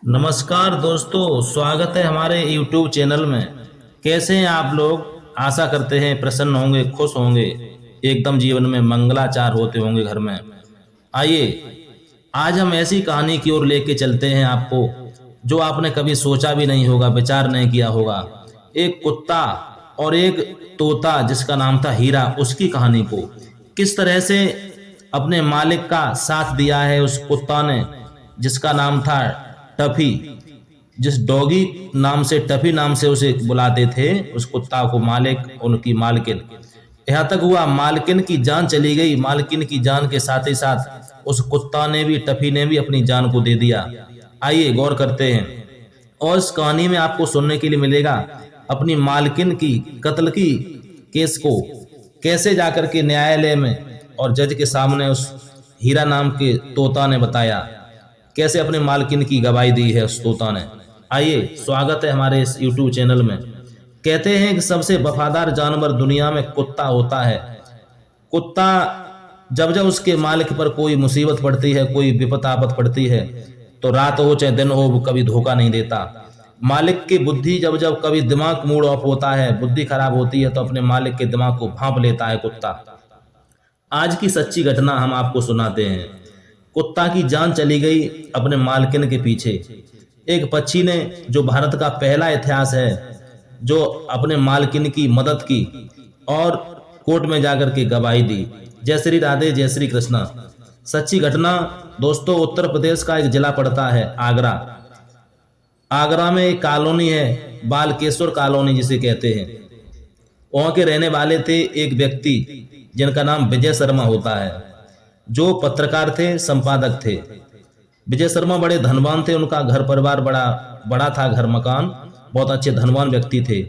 नमस्कार दोस्तों, स्वागत है हमारे YouTube चैनल में। कैसे हैं आप लोग? आशा करते हैं प्रसन्न होंगे, खुश होंगे, एकदम जीवन में मंगलाचार होते होंगे घर में। आइए आज हम ऐसी कहानी की ओर लेके चलते हैं आपको, जो आपने कभी सोचा भी नहीं होगा, विचार नहीं किया होगा। एक कुत्ता और एक तोता जिसका नाम था हीरा, उसकी कहानी को किस तरह से अपने मालिक का साथ दिया है उस कुत्ता ने, जिसका नाम था टफी। जिस डॉगी नाम से, टफी नाम से उसे बुलाते थे, उस कुत्ता को मालिक, उनकी मालकिन। यहाँ तक हुआ मालकिन की जान चली गई, मालकिन की जान के साथ ही साथ उस कुत्ता ने भी, टफी ने भी अपनी जान को दे दिया। आइए गौर करते हैं और इस कहानी में आपको सुनने के लिए मिलेगा अपनी मालकिन की कत्ल की केस को कैसे जाकर के न्यायालय में और जज के सामने उस हीरा नाम के तोता ने बताया, कैसे अपने मालकिन की गवाही दी है उस तोता ने। आइए, स्वागत है हमारे इस YouTube चैनल में। कहते हैं कि सबसे वफादार जानवर दुनिया में कुत्ता होता है। कुत्ता जब जब उसके मालिक पर कोई मुसीबत पड़ती है, कोई विपत आपत पड़ती है, तो रात हो चाहे दिन हो, वो कभी धोखा नहीं देता। मालिक की बुद्धि जब जब कभी दिमाग मूड ऑफ होता है, बुद्धि खराब होती है, तो अपने मालिक के दिमाग को भांप लेता है कुत्ता। आज की सच्ची घटना हम आपको सुनाते हैं। कुत्ता की जान चली गई अपने मालकिन के पीछे। एक पक्षी ने, जो भारत का पहला इतिहास है, जो अपने मालकिन की मदद की और कोर्ट में जाकर के गवाही दी। जय श्री राधे, जय श्री कृष्णा। सच्ची घटना दोस्तों, उत्तर प्रदेश का एक जिला पड़ता है आगरा। आगरा में एक कॉलोनी है, बालकेश्वर कॉलोनी जिसे कहते हैं। वहां के रहने वाले थे एक व्यक्ति जिनका नाम विजय शर्मा होता है, जो पत्रकार थे, संपादक थे। विजय शर्मा बड़े धनवान थे, उनका घर परिवार बड़ा बड़ा था, घर मकान, बहुत अच्छे धनवान व्यक्ति थे।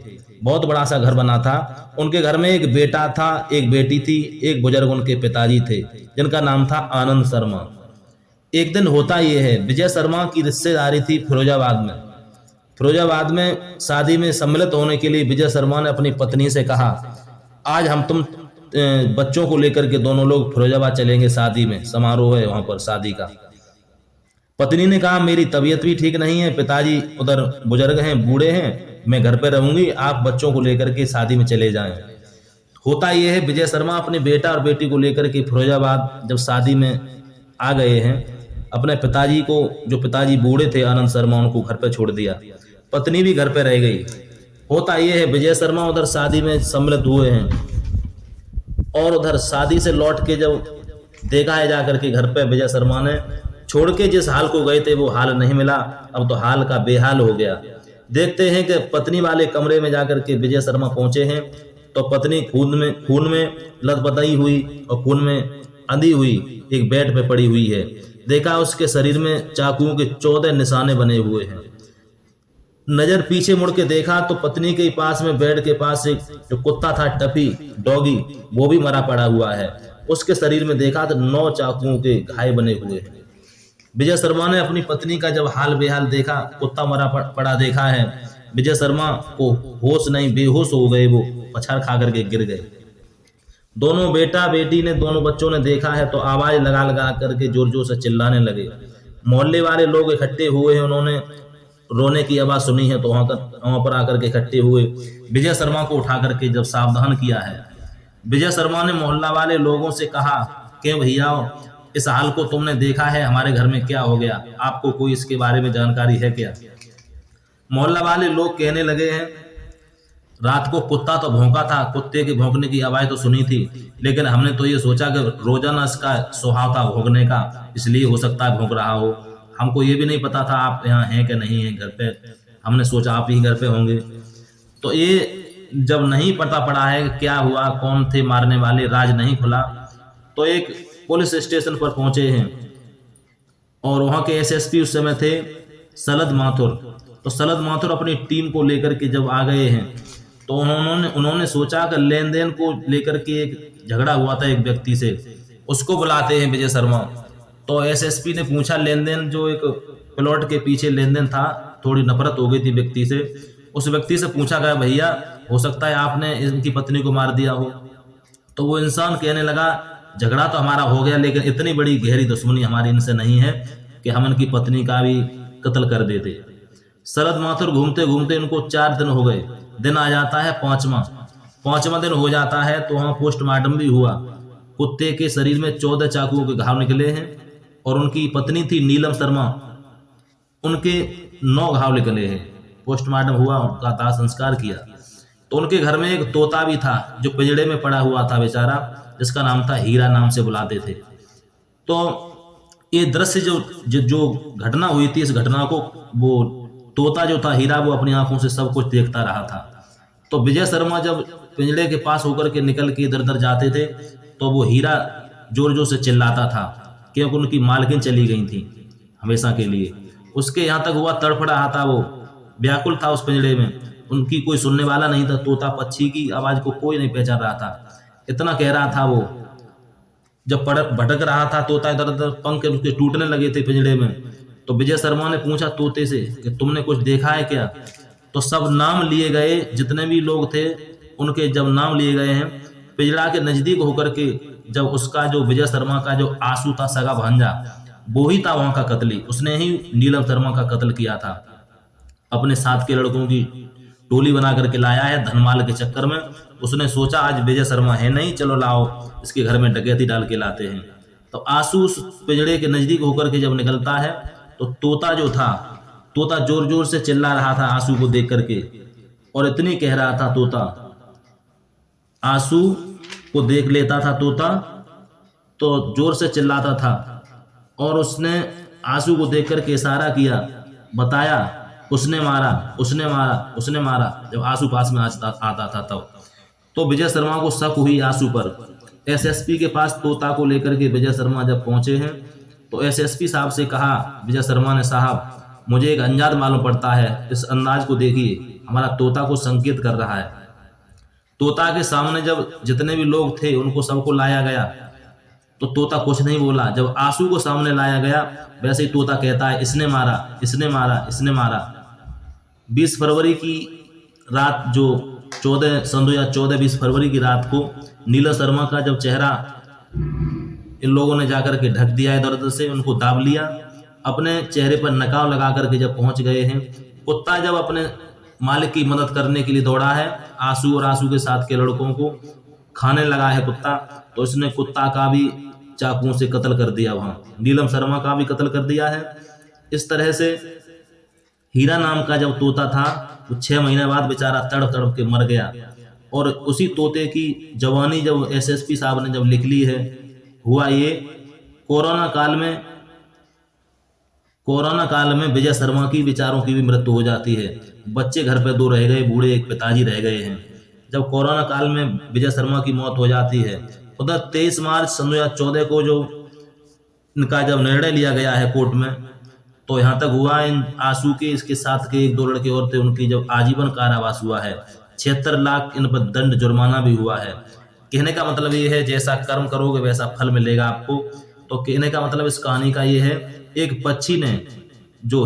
बहुत बड़ा सा घर बना था। उनके घर में एक बेटा था, एक बेटी थी, एक बुजुर्ग उनके पिताजी थे, जिनका नाम था आनंद शर्मा। एक दिन होता यह है, विजय शर्मा की रिश्तेदारी थी फिरोजाबाद में। फिरोजाबाद में शादी में सम्मिलित होने के लिए विजय शर्मा ने अपनी पत्नी से कहा, आज हम तुम बच्चों को लेकर के दोनों लोग फिरोजाबाद चलेंगे, शादी में समारोह है वहां पर शादी का। पत्नी ने कहा, मेरी तबीयत भी ठीक नहीं है, पिताजी उधर बुजुर्ग हैं, बूढ़े हैं, मैं घर पे रहूंगी, आप बच्चों को लेकर के शादी में चले जाएं। होता यह है, विजय शर्मा अपने बेटा और बेटी को लेकर के फिरोजाबाद जब शादी में आ गए हैं, अपने पिताजी को, जो पिताजी बूढ़े थे आनंद शर्मा, उनको घर पे छोड़ दिया। पत्नी भी घर पे रह गई। होता यह है, विजय शर्मा उधर शादी में सम्मिलित हुए हैं और उधर शादी से लौट के जब देखा है जाकर के घर पे, विजय शर्मा ने छोड़ के जिस हाल को गए थे वो हाल नहीं मिला। अब तो हाल का बेहाल हो गया। देखते हैं कि पत्नी वाले कमरे में जाकर के विजय शर्मा पहुंचे हैं, तो पत्नी खून में लथपथाई हुई और खून में अंधी हुई एक बेड पे पड़ी हुई है। देखा उसके शरीर में चाकुओं के 14 निशाने बने हुए हैं। नजर पीछे मुड़ के देखा तो पत्नी के पास में, बेड के पास एक जो कुत्ता था, टफी डॉगी, वो भी मरा पड़ा हुआ है। उसके शरीर में देखा तो 9 चाकुओं के घाव बने हुए हैं। विजय शर्मा ने अपनी पत्नी का जब हाल बेहाल देखा, कुत्ता मरा पड़ा देखा है, विजय शर्मा को होश नहीं, बेहोश हो गए, वो पछाड़ खा करके गिर गए। दोनों बेटा बेटी ने, दोनों बच्चों ने देखा है तो आवाज लगा लगा करके जोर जोर से चिल्लाने लगे। मोहल्ले वाले लोग इकट्ठे हुए हैं, उन्होंने रोने की आवाज सुनी है तो वहां पर आकर के इकट्ठे हुए, विजय शर्मा को उठा करके जब सावधान किया है। विजय शर्मा ने मोहल्ला वाले लोगों से कहा कि भैया, इस हाल को तुमने देखा है, हमारे घर में क्या हो गया, आपको कोई इसके बारे में जानकारी है क्या? मोहल्ला वाले लोग कहने लगे हैं, रात को कुत्ता तो भौंका था, कुत्ते के भौंकने की आवाज तो सुनी थी, लेकिन हमने तो ये सोचा कि रोजाना इसका स्वभाव था भौंकने का, इसलिए हो सकता है भौंक रहा हो। हमको ये भी नहीं पता था आप यहाँ हैं कि नहीं हैं घर पे, हमने सोचा आप ही घर पे होंगे। तो ये जब नहीं पता पड़ा है क्या हुआ, कौन थे मारने वाले, राज नहीं खुला, तो एक पुलिस स्टेशन पर पहुंचे हैं और वहां के एसएसपी उस समय थे सलद माथुर। तो सलद माथुर अपनी टीम को लेकर के जब आ गए हैं, तो उन्होंने सोचा कि लेन देन को लेकर के एक झगड़ा हुआ था एक व्यक्ति से, उसको बुलाते हैं विजय शर्मा। तो एसएसपी ने पूछा, लेन देन, जो एक प्लॉट के पीछे लेन देन था, थोड़ी नफरत हो गई थी व्यक्ति से, उस व्यक्ति से पूछा गया, भैया हो सकता है आपने इनकी पत्नी को मार दिया हो? तो वो इंसान कहने लगा, झगड़ा तो हमारा हो गया, लेकिन इतनी बड़ी गहरी दुश्मनी हमारी इनसे नहीं है कि हम इनकी पत्नी का भी कत्ल कर देते। शरद माथुर घूमते घूमते इनको 4 दिन हो गए। दिन आ जाता है पांचवा दिन हो जाता है तो वहाँ पोस्टमार्टम भी हुआ। कुत्ते के शरीर में 14 चाकुओं के घाव निकले हैं और उनकी पत्नी थी नीलम शर्मा, उनके 9 घाव निकले हैं। पोस्टमार्टम हुआ, उनका दाह संस्कार किया तो उनके घर में एक तोता भी था जो पिंजड़े में पड़ा हुआ था बेचारा, जिसका नाम था हीरा, नाम से बुलाते थे। तो ये दृश्य जो घटना हुई थी, इस घटना को वो तोता जो था हीरा, वो अपनी आंखों से सब कुछ देखता रहा था। तो विजय शर्मा जब पिंजड़े के पास होकर के निकल के इधर उधर जाते थे तो वो हीरा जोर जोर से चिल्लाता था क्योंकि उनकी मालकिन चली गई थी हमेशा के लिए। उसके यहाँ तक हुआ तड़फड़ रहा था, वो व्याकुल था उस पिंजड़े में, उनकी कोई सुनने वाला नहीं था। तोता पक्षी की आवाज को कोई नहीं पहचान रहा था, इतना कह रहा था वो। जब भटक रहा था तोता इधर उधर, पंख उसके टूटने लगे थे पिंजड़े में। तो विजय शर्मा ने पूछा तोते से कि तुमने कुछ देखा है क्या? तो सब नाम लिए गए, जितने भी लोग थे उनके जब नाम लिए गए हैं, पिंजड़ा के नजदीक होकर के जब उसका जो विजय शर्मा का जो आंसू था, सगा भांजा, वो ही था वहां का कत्ली। उसने ही नीलम शर्मा का कत्ल किया था। अपने साथ के लड़कों की टोली बना करके लाया है धनमाल के चक्कर में। उसने सोचा आज विजय शर्मा है नहीं, चलो लाओ इसके घर में डकैती डाल के लाते हैं। तो आंसू उस पिंजड़े के नजदीक होकर के जब निकलता है तो तोता जो था, तोता जोर जोर से चिल्ला रहा था आंसू को देख करके, और इतनी कह रहा था तोता, आंसू को देख लेता था तोता तो जोर से चिल्लाता था, और उसने आंसू को देख करके इशारा किया, बताया उसने मारा, उसने मारा, उसने मारा, जब आंसू पास में आता था तब। तो विजय शर्मा को शक हुई आंसू पर। एसएसपी के पास तोता को लेकर के विजय शर्मा जब पहुंचे हैं तो एसएसपी साहब से कहा विजय शर्मा ने, साहब मुझे एक अंदाज मालूम पड़ता है, इस अंदाज को देखिए, हमारा तोता को संकेत कर रहा है। तोता के सामने जब जितने भी लोग थे उनको सबको लाया गया तो तोता कुछ नहीं बोला। जब आंसू को सामने लाया गया वैसे ही तोता कहता है, इसने मारा, इसने मारा, इसने मारा। 20 फरवरी की रात, जो 2014 फरवरी की रात को नीलम शर्मा का जब चेहरा इन लोगों ने जाकर के ढक दिया है, दर्द से उनको दाब लिया, अपने चेहरे पर नकाब लगा करके जब पहुंच गए हैं। कुत्ता जब अपने मालिक की मदद करने के लिए दौड़ा है, आंसू और आंसू के साथ के लड़कों को खाने लगा है कुत्ता, तो इसने कुत्ता का भी चाकुओं से कत्ल कर दिया, वहां नीलम शर्मा का भी कत्ल कर दिया है। इस तरह से हीरा नाम का जब तोता था वो 6 महीने बाद बेचारा तड़प तड़प के मर गया। और उसी तोते की जवानी जब एसएसपी साहब ने जब लिख ली है, हुआ ये कोरोना काल में विजय शर्मा की बेचारों की भी मृत्यु हो जाती है। बच्चे घर पे 2 रह गए, बूढ़े एक पिताजी रह गए हैं। जब कोरोना काल में विजय शर्मा की मौत हो जाती है, उधर 23 मार्च 2014 को जो इनका जब निर्णय लिया गया है कोर्ट में, तो यहाँ तक हुआ इन आंसू के, इसके साथ के 1-2 लड़के और थे, उनकी जब आजीवन कारावास हुआ है। 76 लाख इन पर दंड जुर्माना भी हुआ है। कहने का मतलब ये है, जैसा कर्म करोगे वैसा फल मिलेगा आपको। तो कहने का मतलब इस कहानी का ये है, एक पक्षी ने जो